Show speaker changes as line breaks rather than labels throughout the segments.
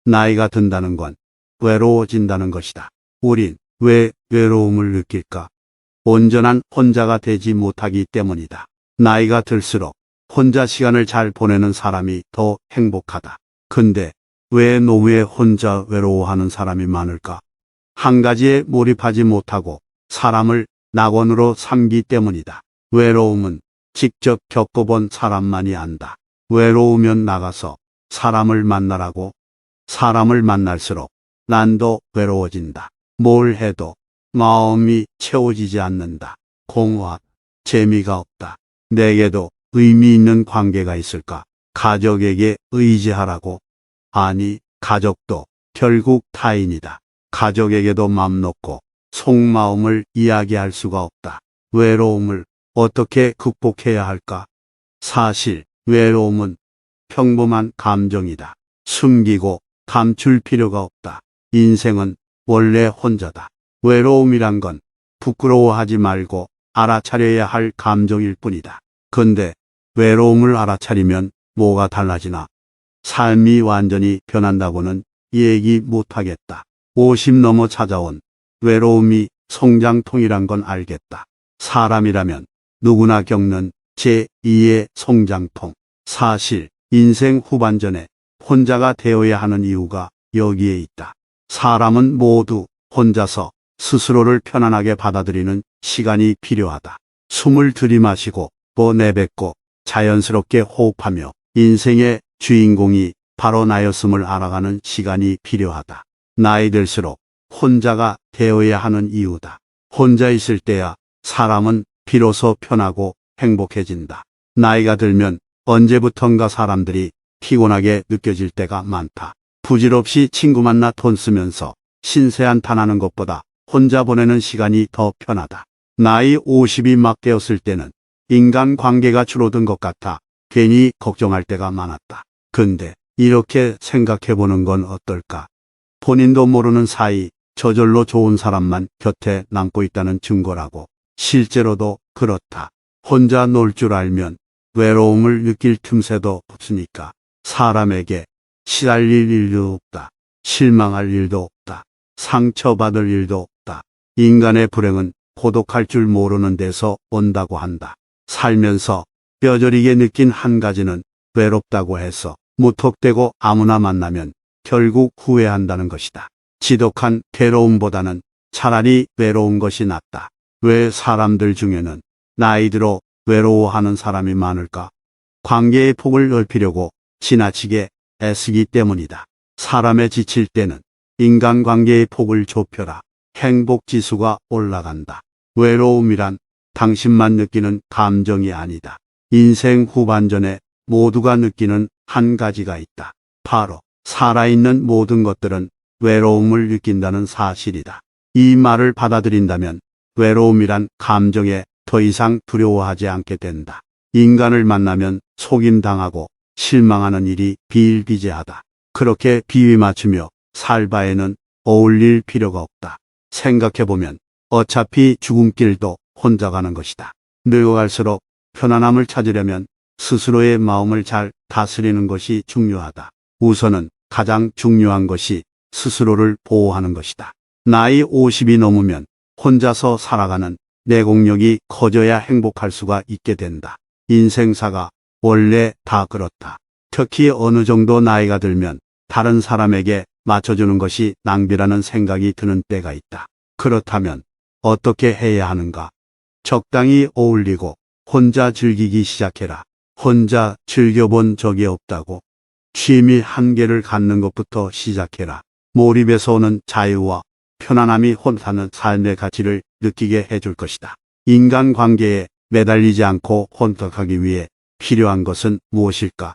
나이가 든다는 건 외로워진다는 것이다. 우린 왜 외로움을 느낄까? 온전한 혼자가 되지 못하기 때문이다. 나이가 들수록 혼자 시간을 잘 보내는 사람이 더 행복하다. 근데 왜 노후에 혼자 외로워하는 사람이 많을까? 한 가지에 몰입하지 못하고 사람을 낙원으로 삼기 때문이다. 외로움은 직접 겪어본 사람만이 안다. 외로우면 나가서 사람을 만나라고. 사람을 만날수록 난도 외로워진다. 뭘 해도 마음이 채워지지 않는다. 공허하다. 재미가 없다. 내게도 의미 있는 관계가 있을까? 가족에게 의지하라고. 아니, 가족도 결국 타인이다. 가족에게도 맘 놓고 속마음을 이야기할 수가 없다. 외로움을 어떻게 극복해야 할까? 사실 외로움은 평범한 감정이다. 숨기고 감출 필요가 없다. 인생은 원래 혼자다. 외로움이란 건 부끄러워하지 말고 알아차려야 할 감정일 뿐이다. 근데 외로움을 알아차리면 뭐가 달라지나? 삶이 완전히 변한다고는 얘기 못하겠다. 50 넘어 찾아온 외로움이 성장통이란 건 알겠다. 사람이라면 누구나 겪는 제2의 성장통. 사실 인생 후반전에 혼자가 되어야 하는 이유가 여기에 있다. 사람은 모두 혼자서 스스로를 편안하게 받아들이는 시간이 필요하다. 숨을 들이마시고 또 내뱉고 자연스럽게 호흡하며 인생의 주인공이 바로 나였음을 알아가는 시간이 필요하다. 나이 들수록 혼자가 되어야 하는 이유다. 혼자 있을 때야 사람은 비로소 편하고 행복해진다. 나이가 들면 언제부턴가 사람들이 피곤하게 느껴질 때가 많다. 부질없이 친구 만나 돈 쓰면서 신세 한탄하는 것보다 혼자 보내는 시간이 더 편하다. 나이 50이 막 되었을 때는 인간관계가 줄어든 것 같아 괜히 걱정할 때가 많았다. 근데 이렇게 생각해보는 건 어떨까? 본인도 모르는 사이 저절로 좋은 사람만 곁에 남고 있다는 증거라고. 실제로도 그렇다. 혼자 놀 줄 알면 외로움을 느낄 틈새도 없으니까. 사람에게 시달릴 일도 없다. 실망할 일도 없다. 상처받을 일도 없다. 인간의 불행은 고독할 줄 모르는 데서 온다고 한다. 살면서 뼈저리게 느낀 한 가지는 외롭다고 해서 무턱대고 아무나 만나면 결국 후회한다는 것이다. 지독한 괴로움보다는 차라리 외로운 것이 낫다. 왜 사람들 중에는 나이 들어 외로워하는 사람이 많을까? 관계의 폭을 넓히려고 지나치게 애쓰기 때문이다. 사람에 지칠 때는 인간관계의 폭을 좁혀라. 행복지수가 올라간다. 외로움이란 당신만 느끼는 감정이 아니다. 인생 후반전에 모두가 느끼는 한 가지가 있다. 바로 살아있는 모든 것들은 외로움을 느낀다는 사실이다. 이 말을 받아들인다면 외로움이란 감정에 더 이상 두려워하지 않게 된다. 인간을 만나면 속임당하고 실망하는 일이 비일비재하다. 그렇게 비위 맞추며 살 바에는 어울릴 필요가 없다. 생각해보면 어차피 죽음길도 혼자 가는 것이다. 늙어갈수록 편안함을 찾으려면 스스로의 마음을 잘 다스리는 것이 중요하다. 우선은 가장 중요한 것이 스스로를 보호하는 것이다. 나이 50이 넘으면 혼자서 살아가는 내공력이 커져야 행복할 수가 있게 된다. 인생사가 원래 다 그렇다. 특히 어느 정도 나이가 들면 다른 사람에게 맞춰주는 것이 낭비라는 생각이 드는 때가 있다. 그렇다면 어떻게 해야 하는가? 적당히 어울리고 혼자 즐기기 시작해라. 혼자 즐겨본 적이 없다고? 취미 한 개를 갖는 것부터 시작해라. 몰입에서 오는 자유와 편안함이 혼자는 삶의 가치를 느끼게 해줄 것이다. 인간관계에 매달리지 않고 혼탁하기 위해 필요한 것은 무엇일까?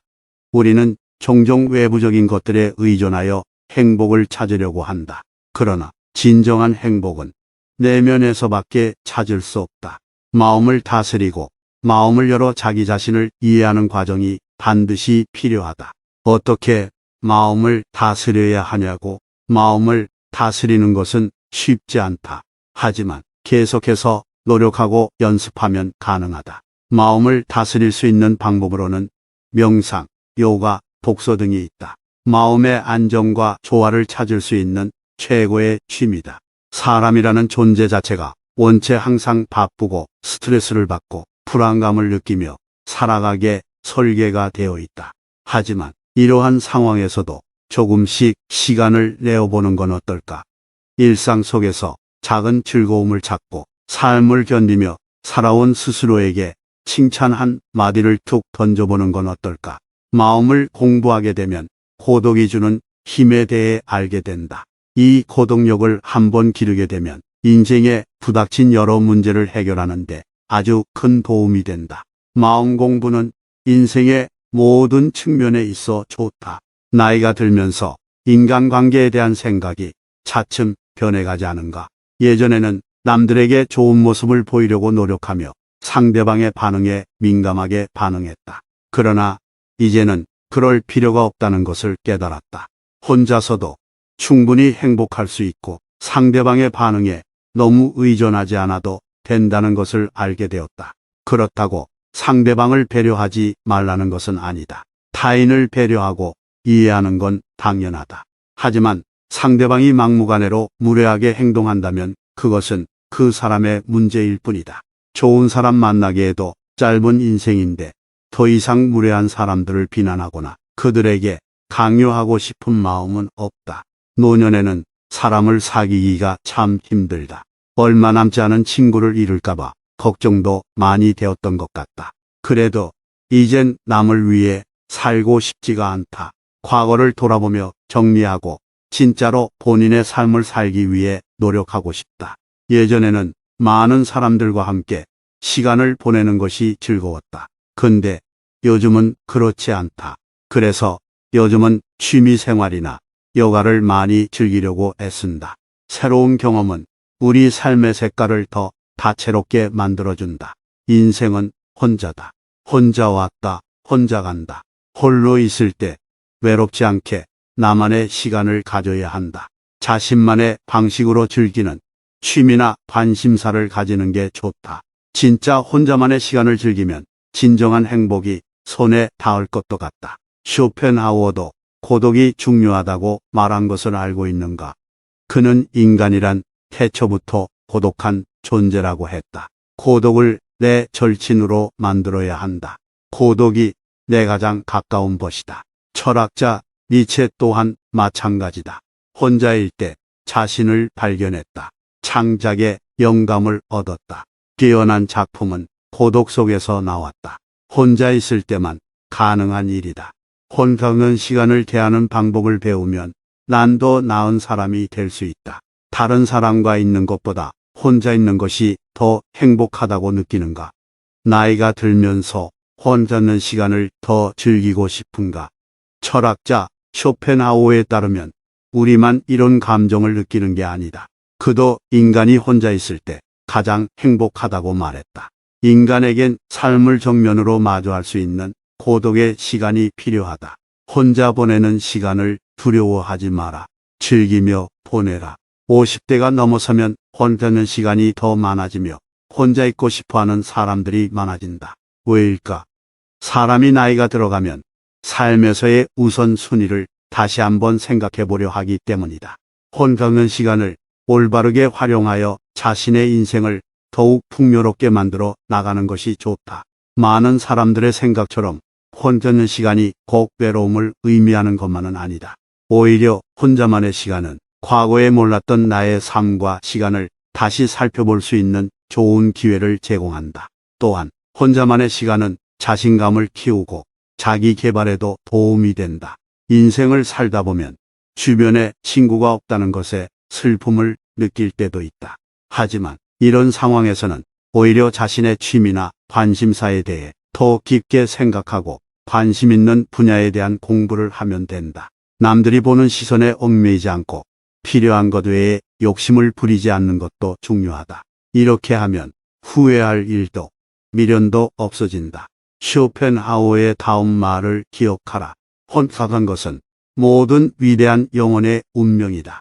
우리는 종종 외부적인 것들에 의존하여 행복을 찾으려고 한다. 그러나 진정한 행복은 내면에서밖에 찾을 수 없다. 마음을 다스리고 마음을 열어 자기 자신을 이해하는 과정이 반드시 필요하다. 어떻게 마음을 다스려야 하냐고? 마음을 다스리는 것은 쉽지 않다. 하지만 계속해서 노력하고 연습하면 가능하다. 마음을 다스릴 수 있는 방법으로는 명상, 요가, 독서 등이 있다. 마음의 안정과 조화를 찾을 수 있는 최고의 취미다. 사람이라는 존재 자체가 원체 항상 바쁘고 스트레스를 받고 불안감을 느끼며 살아가게 설계가 되어 있다. 하지만 이러한 상황에서도 조금씩 시간을 내어보는 건 어떨까? 일상 속에서 작은 즐거움을 찾고 삶을 견디며 살아온 스스로에게 칭찬 한 마디를 툭 던져보는 건 어떨까? 마음을 공부하게 되면 고독이 주는 힘에 대해 알게 된다. 이 고독력을 한번 기르게 되면 인생에 부닥친 여러 문제를 해결하는데 아주 큰 도움이 된다. 마음 공부는 인생의 모든 측면에 있어 좋다. 나이가 들면서 인간관계에 대한 생각이 차츰 변해가지 않은가? 예전에는 남들에게 좋은 모습을 보이려고 노력하며 상대방의 반응에 민감하게 반응했다. 그러나 이제는 그럴 필요가 없다는 것을 깨달았다. 혼자서도 충분히 행복할 수 있고 상대방의 반응에 너무 의존하지 않아도 된다는 것을 알게 되었다. 그렇다고 상대방을 배려하지 말라는 것은 아니다. 타인을 배려하고 이해하는 건 당연하다. 하지만 상대방이 막무가내로 무례하게 행동한다면 그것은 그 사람의 문제일 뿐이다. 좋은 사람 만나게 해도 짧은 인생인데 더 이상 무례한 사람들을 비난하거나 그들에게 강요하고 싶은 마음은 없다. 노년에는 사람을 사귀기가 참 힘들다. 얼마 남지 않은 친구를 잃을까봐 걱정도 많이 되었던 것 같다. 그래도 이젠 남을 위해 살고 싶지가 않다. 과거를 돌아보며 정리하고 진짜로 본인의 삶을 살기 위해 노력하고 싶다. 예전에는 많은 사람들과 함께 시간을 보내는 것이 즐거웠다. 근데 요즘은 그렇지 않다. 그래서 요즘은 취미 생활이나 여가를 많이 즐기려고 애쓴다. 새로운 경험은 우리 삶의 색깔을 더 다채롭게 만들어준다. 인생은 혼자다. 혼자 왔다. 혼자 간다. 홀로 있을 때 외롭지 않게 나만의 시간을 가져야 한다. 자신만의 방식으로 즐기는 취미나 관심사를 가지는 게 좋다. 진짜 혼자만의 시간을 즐기면 진정한 행복이 손에 닿을 것도 같다. 쇼펜하우어도 고독이 중요하다고 말한 것을 알고 있는가? 그는 인간이란 태초부터 고독한 존재라고 했다. 고독을 내 절친으로 만들어야 한다. 고독이 내 가장 가까운 벗이다. 철학자 니체 또한 마찬가지다. 혼자일 때 자신을 발견했다. 창작의 영감을 얻었다. 뛰어난 작품은 고독 속에서 나왔다. 혼자 있을 때만 가능한 일이다. 혼자 있는 시간을 대하는 방법을 배우면 난도 나은 사람이 될 수 있다. 다른 사람과 있는 것보다 혼자 있는 것이 더 행복하다고 느끼는가? 나이가 들면서 혼자 있는 시간을 더 즐기고 싶은가? 철학자 쇼펜하우어에 따르면 우리만 이런 감정을 느끼는 게 아니다. 그도 인간이 혼자 있을 때 가장 행복하다고 말했다. 인간에겐 삶을 정면으로 마주할 수 있는 고독의 시간이 필요하다. 혼자 보내는 시간을 두려워하지 마라. 즐기며 보내라. 50대가 넘어서면 혼자 있는 시간이 더 많아지며 혼자 있고 싶어하는 사람들이 많아진다. 왜일까? 사람이 나이가 들어가면 삶에서의 우선순위를 다시 한번 생각해 보려 하기 때문이다. 혼자 있는 시간을 올바르게 활용하여 자신의 인생을 더욱 풍요롭게 만들어 나가는 것이 좋다. 많은 사람들의 생각처럼 혼자 있는 시간이 꼭 외로움을 의미하는 것만은 아니다. 오히려 혼자만의 시간은 과거에 몰랐던 나의 삶과 시간을 다시 살펴볼 수 있는 좋은 기회를 제공한다. 또한 혼자만의 시간은 자신감을 키우고 자기 개발에도 도움이 된다. 인생을 살다 보면 주변에 친구가 없다는 것에 슬픔을 느낄 때도 있다. 하지만 이런 상황에서는 오히려 자신의 취미나 관심사에 대해 더 깊게 생각하고 관심 있는 분야에 대한 공부를 하면 된다. 남들이 보는 시선에 얽매이지 않고 필요한 것 외에 욕심을 부리지 않는 것도 중요하다. 이렇게 하면 후회할 일도 미련도 없어진다. 쇼펜하우어의 다음 말을 기억하라. 혼자간 것은 모든 위대한 영혼의 운명이다.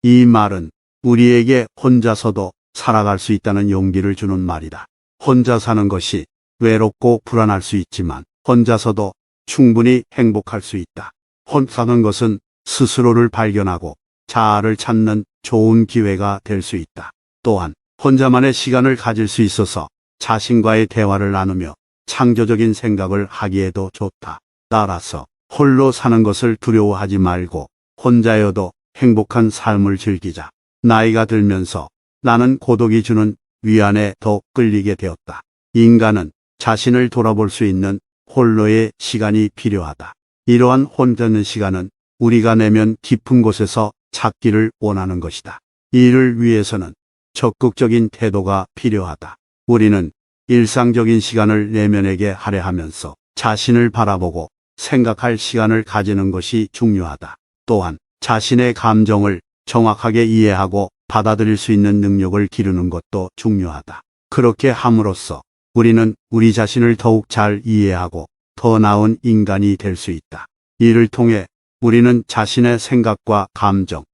이 말은 우리에게 혼자서도 살아갈 수 있다는 용기를 주는 말이다. 혼자 사는 것이 외롭고 불안할 수 있지만 혼자서도 충분히 행복할 수 있다. 혼자는 것은 스스로를 발견하고 자아를 찾는 좋은 기회가 될 수 있다. 또한 혼자만의 시간을 가질 수 있어서 자신과의 대화를 나누며 창조적인 생각을 하기에도 좋다. 따라서 홀로 사는 것을 두려워하지 말고 혼자여도 행복한 삶을 즐기자. 나이가 들면서 나는 고독이 주는 위안에 더 끌리게 되었다. 인간은 자신을 돌아볼 수 있는 홀로의 시간이 필요하다. 이러한 혼자 있는 시간은 우리가 내면 깊은 곳에서 찾기를 원하는 것이다. 이를 위해서는 적극적인 태도가 필요하다. 우리는 일상적인 시간을 내면에게 할애하면서 자신을 바라보고 생각할 시간을 가지는 것이 중요하다. 또한 자신의 감정을 정확하게 이해하고 받아들일 수 있는 능력을 기르는 것도 중요하다. 그렇게 함으로써 우리는 우리 자신을 더욱 잘 이해하고 더 나은 인간이 될 수 있다. 이를 통해 우리는 자신의 생각과 감정,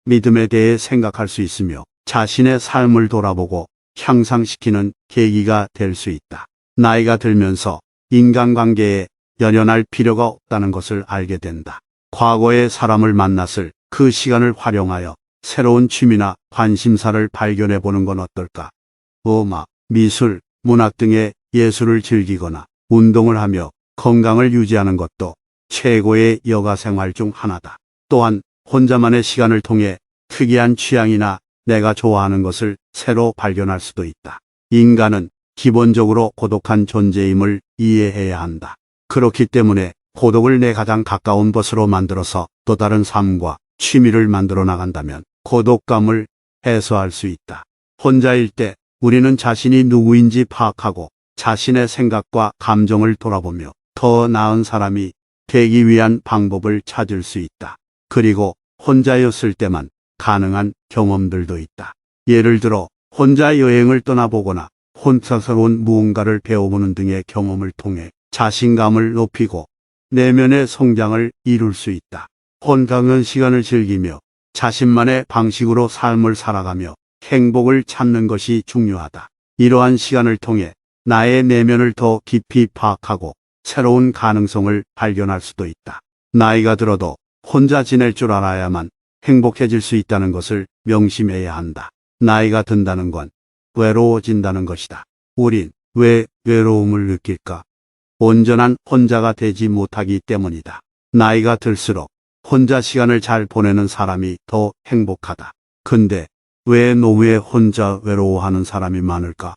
믿음에 대해 생각할 수 있으며 자신의 삶을 돌아보고 향상시키는 계기가 될 수 있다. 나이가 들면서 인간관계에 연연할 필요가 없다는 것을 알게 된다. 과거의 사람을 만났을 그 시간을 활용하여 새로운 취미나 관심사를 발견해 보는 건 어떨까? 음악, 미술, 문학 등의 예술을 즐기거나 운동을 하며 건강을 유지하는 것도 최고의 여가 생활 중 하나다. 또한 혼자만의 시간을 통해 특이한 취향이나 내가 좋아하는 것을 새로 발견할 수도 있다. 인간은 기본적으로 고독한 존재임을 이해해야 한다. 그렇기 때문에 고독을 내 가장 가까운 것으로 만들어서 또 다른 삶과 취미를 만들어 나간다면 고독감을 해소할 수 있다. 혼자일 때 우리는 자신이 누구인지 파악하고 자신의 생각과 감정을 돌아보며 더 나은 사람이 되기 위한 방법을 찾을 수 있다. 그리고 혼자였을 때만 가능한 경험들도 있다. 예를 들어 혼자 여행을 떠나보거나 혼자 새로운 무언가를 배워보는 등의 경험을 통해 자신감을 높이고 내면의 성장을 이룰 수 있다. 혼자는 시간을 즐기며 자신만의 방식으로 삶을 살아가며 행복을 찾는 것이 중요하다. 이러한 시간을 통해 나의 내면을 더 깊이 파악하고 새로운 가능성을 발견할 수도 있다. 나이가 들어도 혼자 지낼 줄 알아야만 행복해질 수 있다는 것을 명심해야 한다. 나이가 든다는 건 외로워진다는 것이다. 우린 왜 외로움을 느낄까? 온전한 혼자가 되지 못하기 때문이다. 나이가 들수록 혼자 시간을 잘 보내는 사람이 더 행복하다. 근데 왜 노후에 혼자 외로워하는 사람이 많을까?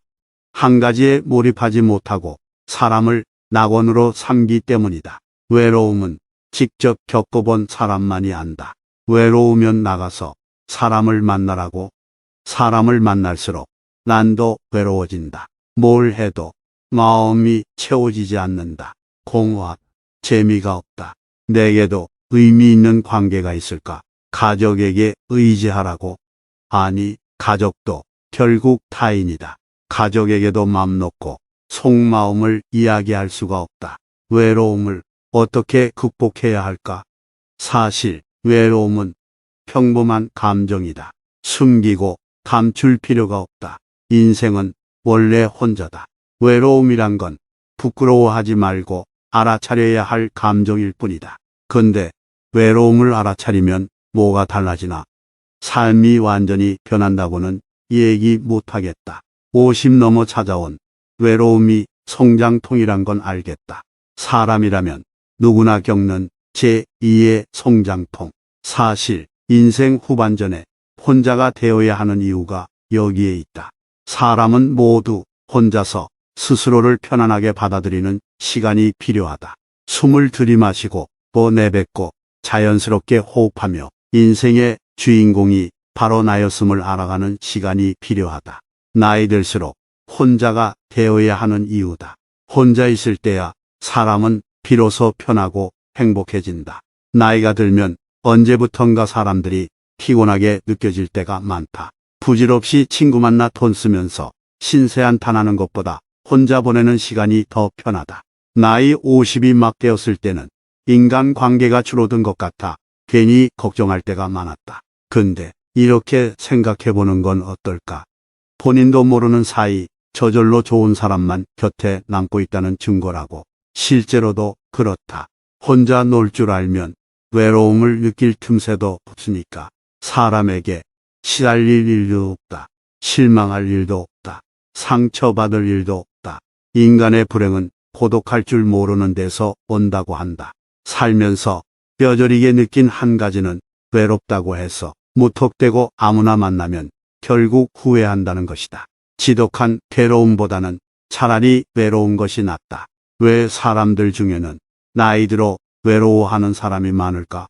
한 가지에 몰입하지 못하고 사람을 낙원으로 삼기 때문이다. 외로움은 직접 겪어본 사람만이 안다. 외로우면 나가서 사람을 만나라고. 사람을 만날수록 난도 외로워진다. 뭘 해도 마음이 채워지지 않는다. 공허하다. 재미가 없다. 내게도 의미 있는 관계가 있을까? 가족에게 의지하라고. 아니, 가족도 결국 타인이다. 가족에게도 맘 놓고 속마음을 이야기할 수가 없다. 외로움을 어떻게 극복해야 할까? 사실 외로움은 평범한 감정이다. 숨기고 감출 필요가 없다. 인생은 원래 혼자다. 외로움이란 건 부끄러워하지 말고 알아차려야 할 감정일 뿐이다. 근데 외로움을 알아차리면 뭐가 달라지나? 삶이 완전히 변한다고는 얘기 못하겠다. 50 넘어 찾아온 외로움이 성장통이란 건 알겠다. 사람이라면 누구나 겪는 제2의 성장통. 사실 인생 후반전에 혼자가 되어야 하는 이유가 여기에 있다. 사람은 모두 혼자서 스스로를 편안하게 받아들이는 시간이 필요하다. 숨을 들이마시고 또 내뱉고 자연스럽게 호흡하며 인생의 주인공이 바로 나였음을 알아가는 시간이 필요하다. 나이 들수록 혼자가 되어야 하는 이유다. 혼자 있을 때야 사람은 비로소 편하고 행복해진다. 나이가 들면 언제부턴가 사람들이 피곤하게 느껴질 때가 많다. 부질없이 친구 만나 돈 쓰면서 신세 한탄하는 것보다 혼자 보내는 시간이 더 편하다. 나이 50이 막 되었을 때는 인간관계가 줄어든 것 같아 괜히 걱정할 때가 많았다. 근데 이렇게 생각해보는 건 어떨까? 본인도 모르는 사이 저절로 좋은 사람만 곁에 남고 있다는 증거라고. 실제로도 그렇다. 혼자 놀 줄 알면 외로움을 느낄 틈새도 없으니까 사람에게 시달릴 일도 없다. 실망할 일도 없다. 상처받을 일도 없다. 인간의 불행은 고독할 줄 모르는 데서 온다고 한다. 살면서 뼈저리게 느낀 한 가지는 외롭다고 해서 무턱대고 아무나 만나면 결국 후회한다는 것이다. 지독한 괴로움보다는 차라리 외로운 것이 낫다. 왜 사람들 중에는 나이 들어 외로워하는 사람이 많을까?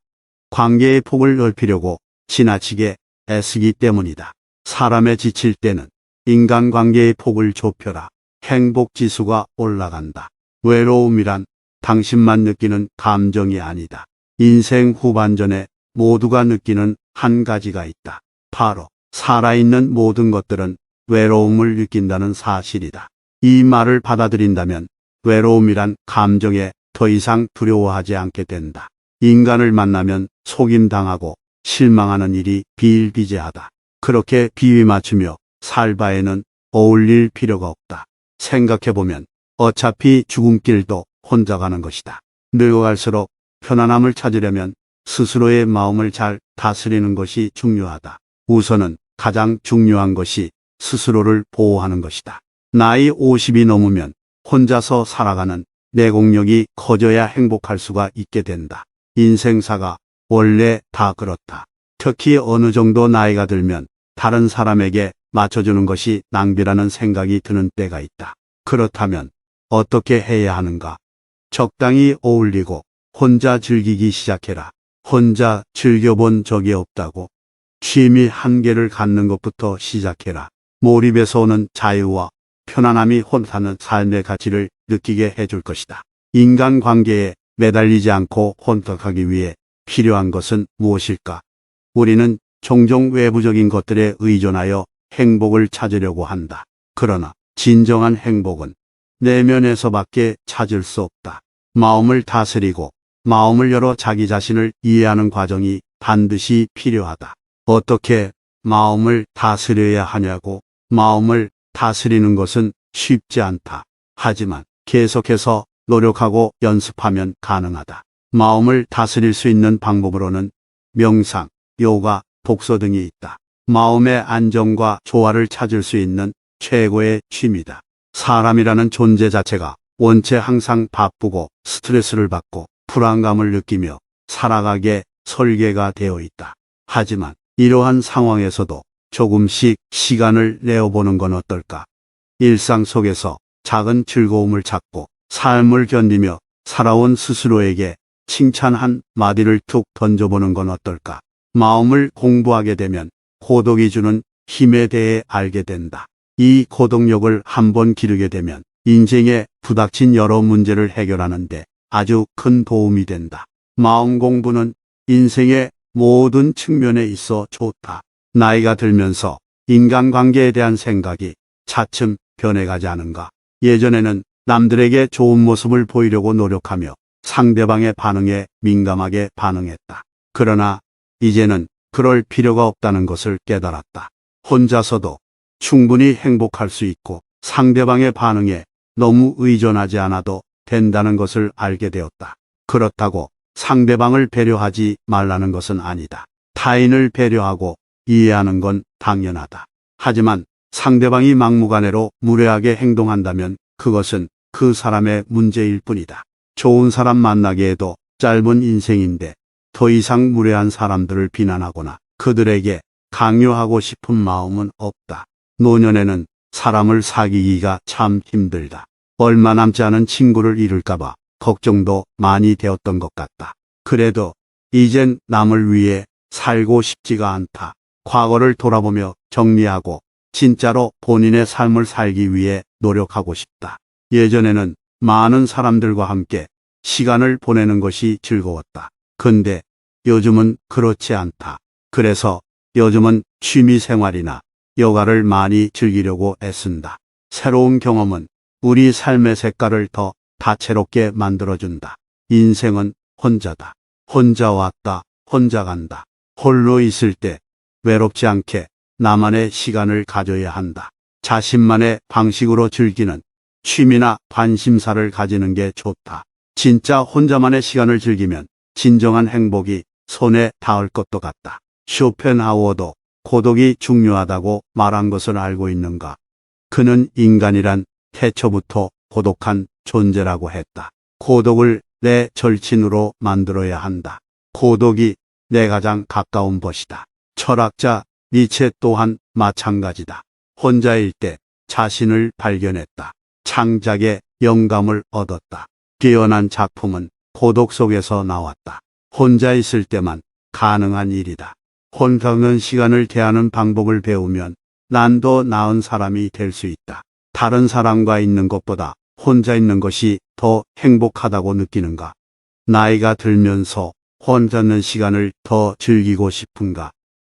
관계의 폭을 넓히려고 지나치게 애쓰기 때문이다. 사람에 지칠 때는 인간관계의 폭을 좁혀라. 행복지수가 올라간다. 외로움이란 당신만 느끼는 감정이 아니다. 인생 후반전에 모두가 느끼는 한 가지가 있다. 바로 살아있는 모든 것들은 외로움을 느낀다는 사실이다. 이 말을 받아들인다면 외로움이란 감정에 더 이상 두려워하지 않게 된다. 인간을 만나면 속임당하고 실망하는 일이 비일비재하다. 그렇게 비위 맞추며 살 바에는 어울릴 필요가 없다. 생각해보면 어차피 죽음길도 혼자 가는 것이다. 늙어갈수록 편안함을 찾으려면 스스로의 마음을 잘 다스리는 것이 중요하다. 우선은 가장 중요한 것이 스스로를 보호하는 것이다. 나이 50이 넘으면 혼자서 살아가는 내공력이 커져야 행복할 수가 있게 된다. 인생사가 원래 다 그렇다. 특히 어느 정도 나이가 들면 다른 사람에게 맞춰주는 것이 낭비라는 생각이 드는 때가 있다. 그렇다면 어떻게 해야 하는가? 적당히 어울리고 혼자 즐기기 시작해라. 혼자 즐겨본 적이 없다고? 취미 한 개를 갖는 것부터 시작해라. 몰입에서 오는 자유와 편안함이 혼자는 삶의 가치를 느끼게 해줄 것이다. 인간관계에 매달리지 않고 혼탁하기 위해 필요한 것은 무엇일까? 우리는 종종 외부적인 것들에 의존하여 행복을 찾으려고 한다. 그러나 진정한 행복은 내면에서밖에 찾을 수 없다. 마음을 다스리고 마음을 열어 자기 자신을 이해하는 과정이 반드시 필요하다. 어떻게 마음을 다스려야 하냐고? 마음을 다스리는 것은 쉽지 않다. 하지만 계속해서 노력하고 연습하면 가능하다. 마음을 다스릴 수 있는 방법으로는 명상, 요가, 독서 등이 있다. 마음의 안정과 조화를 찾을 수 있는 최고의 취미다. 사람이라는 존재 자체가 원체 항상 바쁘고 스트레스를 받고 불안감을 느끼며 살아가게 설계가 되어 있다. 하지만 이러한 상황에서도 조금씩 시간을 내어보는 건 어떨까? 일상 속에서 작은 즐거움을 찾고 삶을 견디며 살아온 스스로에게 칭찬 한 마디를 툭 던져보는 건 어떨까? 마음을 공부하게 되면 고독이 주는 힘에 대해 알게 된다. 이 고독력을 한번 기르게 되면 인생에 부닥친 여러 문제를 해결하는데 아주 큰 도움이 된다. 마음 공부는 인생의 모든 측면에 있어 좋다. 나이가 들면서 인간관계에 대한 생각이 차츰 변해가지 않은가? 예전에는 남들에게 좋은 모습을 보이려고 노력하며 상대방의 반응에 민감하게 반응했다. 그러나 이제는 그럴 필요가 없다는 것을 깨달았다. 혼자서도 충분히 행복할 수 있고 상대방의 반응에 너무 의존하지 않아도 된다는 것을 알게 되었다. 그렇다고 상대방을 배려하지 말라는 것은 아니다. 타인을 배려하고 이해하는 건 당연하다. 하지만 상대방이 막무가내로 무례하게 행동한다면 그것은 그 사람의 문제일 뿐이다. 좋은 사람 만나게 해도 짧은 인생인데 더 이상 무례한 사람들을 비난하거나 그들에게 강요하고 싶은 마음은 없다. 노년에는 사람을 사귀기가 참 힘들다. 얼마 남지 않은 친구를 잃을까봐 걱정도 많이 되었던 것 같다. 그래도 이젠 남을 위해 살고 싶지가 않다. 과거를 돌아보며 정리하고 진짜로 본인의 삶을 살기 위해 노력하고 싶다. 예전에는 많은 사람들과 함께 시간을 보내는 것이 즐거웠다. 근데 요즘은 그렇지 않다. 그래서 요즘은 취미 생활이나 여가를 많이 즐기려고 애쓴다. 새로운 경험은 우리 삶의 색깔을 더 다채롭게 만들어준다. 인생은 혼자다. 혼자 왔다. 혼자 간다. 홀로 있을 때 외롭지 않게 나만의 시간을 가져야 한다. 자신만의 방식으로 즐기는 취미나 관심사를 가지는 게 좋다. 진짜 혼자만의 시간을 즐기면 진정한 행복이 손에 닿을 것도 같다. 쇼펜하우어도 고독이 중요하다고 말한 것을 알고 있는가? 그는 인간이란 태초부터 고독한 존재라고 했다. 고독을 내 절친으로 만들어야 한다. 고독이 내 가장 가까운 벗이다. 철학자 니체 또한 마찬가지다. 혼자일 때 자신을 발견했다. 창작의 영감을 얻었다. 뛰어난 작품은 고독 속에서 나왔다. 혼자 있을 때만 가능한 일이다. 혼자 있는 시간을 대하는 방법을 배우면 난도 나은 사람이 될 수 있다. 다른 사람과 있는 것보다 혼자 있는 것이 더 행복하다고 느끼는가? 나이가 들면서 혼자 있는 시간을 더 즐기고 싶은가?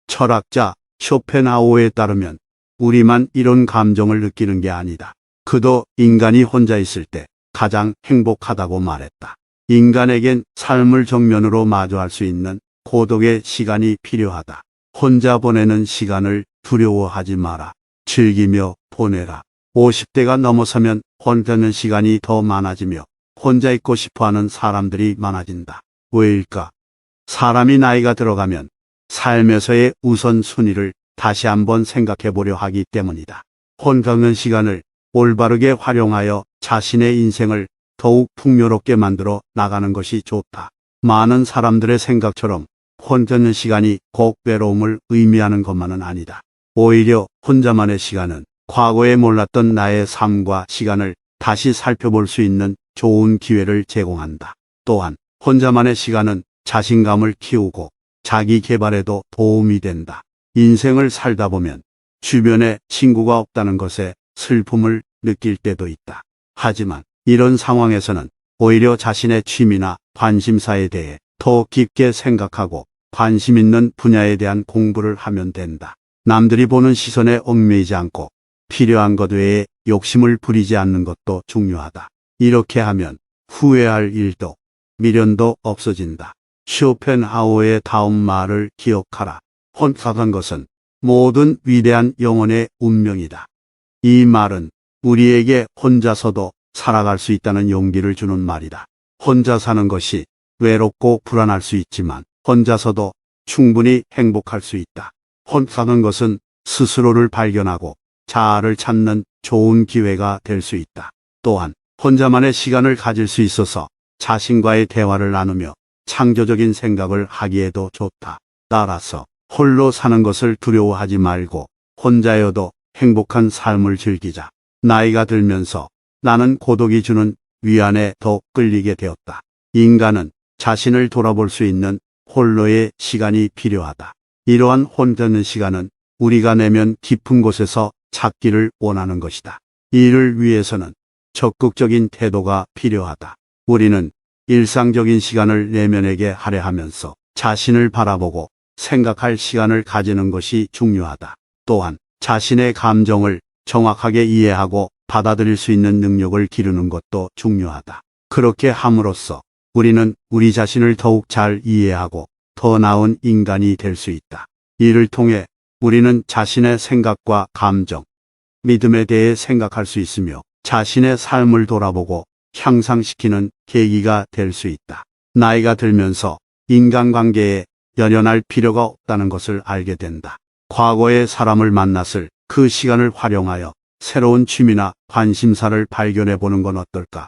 철학자 쇼펜하우어에 따르면 우리만 이런 감정을 느끼는 게 아니다. 그도 인간이 혼자 있을 때 가장 행복하다고 말했다. 인간에겐 삶을 정면으로 마주할 수 있는 고독의 시간이 필요하다. 혼자 보내는 시간을 두려워하지 마라. 즐기며 보내라. 50대가 넘어서면 혼자 있는 시간이 더 많아지며 혼자 있고 싶어하는 사람들이 많아진다. 왜일까? 사람이 나이가 들어가면 삶에서의 우선순위를 다시 한번 생각해 보려 하기 때문이다. 혼자 있는 시간을 올바르게 활용하여 자신의 인생을 더욱 풍요롭게 만들어 나가는 것이 좋다. 많은 사람들의 생각처럼 혼자 있는 시간이 꼭 외로움을 의미하는 것만은 아니다. 오히려 혼자만의 시간은 과거에 몰랐던 나의 삶과 시간을 다시 살펴볼 수 있는 좋은 기회를 제공한다. 또한 혼자만의 시간은 자신감을 키우고 자기 개발에도 도움이 된다. 인생을 살다 보면 주변에 친구가 없다는 것에 슬픔을 느낄 때도 있다. 하지만 이런 상황에서는 오히려 자신의 취미나 관심사에 대해 더 깊게 생각하고 관심 있는 분야에 대한 공부를 하면 된다. 남들이 보는 시선에 얽매이지 않고 필요한 것 외에 욕심을 부리지 않는 것도 중요하다. 이렇게 하면 후회할 일도 미련도 없어진다. 쇼펜하우어의 다음 말을 기억하라. 혼자란 것은 모든 위대한 영혼의 운명이다. 이 말은 우리에게 혼자서도 살아갈 수 있다는 용기를 주는 말이다. 혼자 사는 것이 외롭고 불안할 수 있지만 혼자서도 충분히 행복할 수 있다. 혼자 사는 것은 스스로를 발견하고 자아를 찾는 좋은 기회가 될 수 있다. 또한 혼자만의 시간을 가질 수 있어서 자신과의 대화를 나누며 창조적인 생각을 하기에도 좋다. 따라서 홀로 사는 것을 두려워하지 말고 혼자여도 행복한 삶을 즐기자. 나이가 들면서 나는 고독이 주는 위안에 더 끌리게 되었다. 인간은 자신을 돌아볼 수 있는 홀로의 시간이 필요하다. 이러한 혼자 있는 시간은 우리가 내면 깊은 곳에서 찾기를 원하는 것이다. 이를 위해서는 적극적인 태도가 필요하다. 우리는 일상적인 시간을 내면에게 할애하면서 자신을 바라보고 생각할 시간을 가지는 것이 중요하다. 또한 자신의 감정을 정확하게 이해하고 받아들일 수 있는 능력을 기르는 것도 중요하다. 그렇게 함으로써 우리는 우리 자신을 더욱 잘 이해하고 더 나은 인간이 될 수 있다. 이를 통해 우리는 자신의 생각과 감정, 믿음에 대해 생각할 수 있으며 자신의 삶을 돌아보고 향상시키는 계기가 될 수 있다. 나이가 들면서 인간관계에 연연할 필요가 없다는 것을 알게 된다. 과거의 사람을 만났을 그 시간을 활용하여 새로운 취미나 관심사를 발견해 보는 건 어떨까?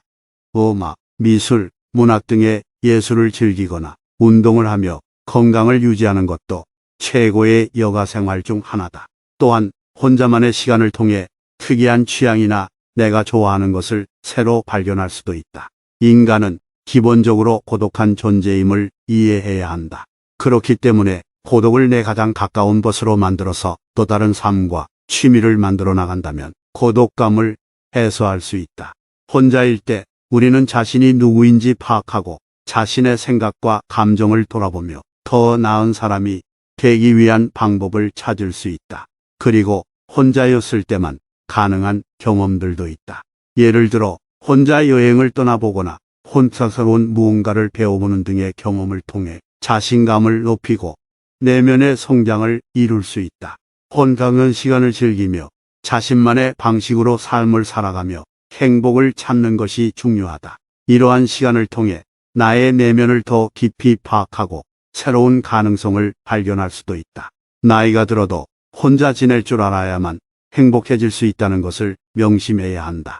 음악, 미술, 문학 등의 예술을 즐기거나 운동을 하며 건강을 유지하는 것도 최고의 여가 생활 중 하나다. 또한 혼자만의 시간을 통해 특이한 취향이나 내가 좋아하는 것을 새로 발견할 수도 있다. 인간은 기본적으로 고독한 존재임을 이해해야 한다. 그렇기 때문에 고독을 내 가장 가까운 것으로 만들어서 또 다른 삶과 취미를 만들어 나간다면 고독감을 해소할 수 있다. 혼자일 때 우리는 자신이 누구인지 파악하고 자신의 생각과 감정을 돌아보며 더 나은 사람이 되기 위한 방법을 찾을 수 있다. 그리고 혼자였을 때만 가능한 경험들도 있다. 예를 들어 혼자 여행을 떠나보거나 혼자 새로운 무언가를 배워보는 등의 경험을 통해 자신감을 높이고 내면의 성장을 이룰 수 있다. 혼자는 시간을 즐기며 자신만의 방식으로 삶을 살아가며 행복을 찾는 것이 중요하다. 이러한 시간을 통해 나의 내면을 더 깊이 파악하고 새로운 가능성을 발견할 수도 있다. 나이가 들어도 혼자 지낼 줄 알아야만 행복해질 수 있다는 것을 명심해야 한다.